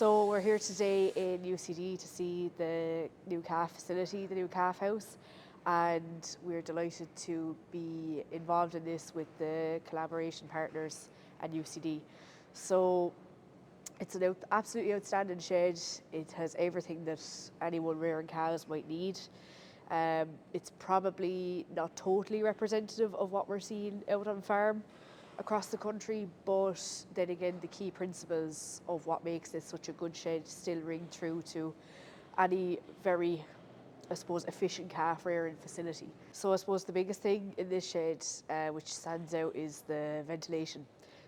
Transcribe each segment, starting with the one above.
So we're here today in UCD to see the new calf facility, the new calf house, and we're delighted to be involved in this with the collaboration partners at UCD. So it's an absolutely outstanding shed. It has everything that anyone rearing cows might need. It's probably not totally representative of what we're seeing out on farm across the country, but then again, the key principles of what makes this such a good shed still ring true to any very, I suppose, efficient calf rearing facility. So I suppose the biggest thing in this shed, which stands out, is the ventilation.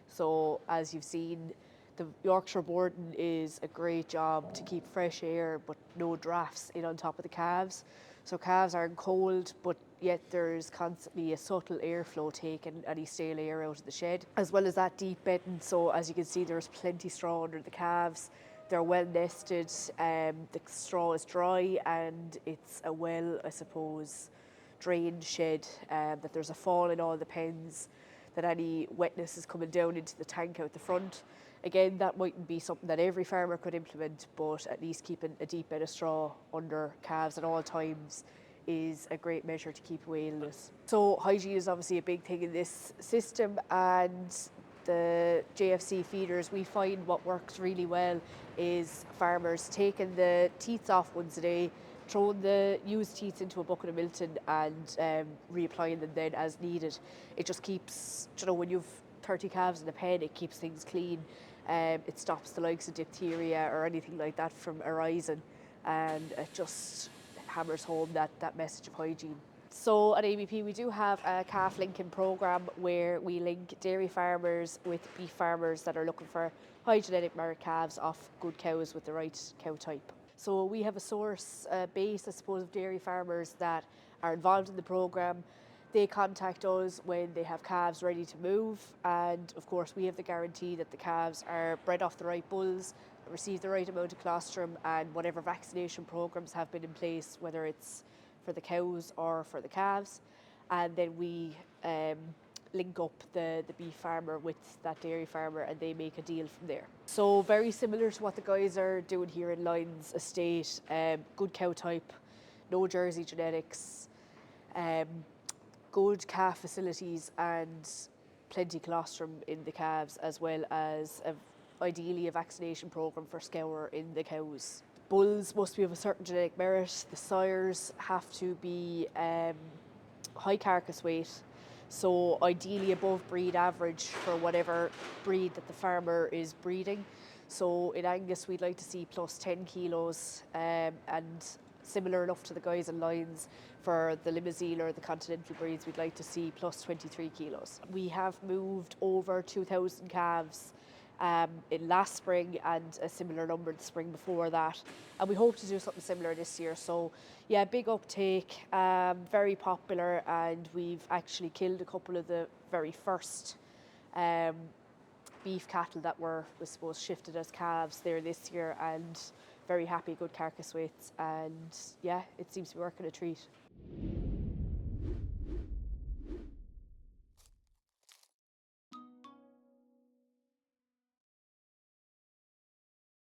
So as you've seen, the Yorkshire boarding is a great job to keep fresh air but no drafts in on top of the calves. So calves aren't cold, but yet there's constantly a subtle airflow taking any stale air out of the shed. As well as that, deep bedding, so as you can see there's plenty straw under the calves. They're well nested, the straw is dry, and it's a well, I suppose, drained shed, that there's a fall in all the pens, that any wetness is coming down into the tank out the front. Again, that mightn't be something that every farmer could implement, but at least keeping a deep bed of straw under calves at all times is a great measure to keep away illness. So hygiene is obviously a big thing in this system, and the JFC feeders, we find what works really well is farmers taking the teats off once a day, throwing the used teats into a bucket of Milton and reapplying them then as needed. It just keeps, when you've 30 calves in a pen, it keeps things clean. It stops the likes of diphtheria or anything like that from arising, and it just hammers home that message of hygiene. So at ABP we do have a calf linking programme where we link dairy farmers with beef farmers that are looking for high genetic merit calves off good cows with the right cow type. So we have a source base, I suppose, of dairy farmers that are involved in the programme. They contact us when they have calves ready to move, and of course we have the guarantee that the calves are bred off the right bulls, receive the right amount of colostrum, and whatever vaccination programmes have been in place, whether it's for the cows or for the calves. And then we link up the beef farmer with that dairy farmer, and they make a deal from there. So very similar to what the guys are doing here in Lyons Estate, good cow type, no Jersey genetics, good calf facilities and plenty colostrum in the calves, as well as ideally a vaccination programme for scour in the cows. Bulls must be of a certain genetic merit. The sires have to be high carcass weight, so ideally above breed average for whatever breed that the farmer is breeding. So in Angus we'd like to see plus 10 kilos, and similar enough to the guys in Lyons. For the Limousine or the Continental breeds, we'd like to see plus 23 kilos. We have moved over 2,000 calves in last spring and a similar number the spring before that, and we hope to do something similar this year. So yeah, big uptake, very popular, and we've actually killed a couple of the very first beef cattle that were, I suppose, shifted as calves there this year, and very happy, good carcass weights, and yeah, it seems to be working a treat.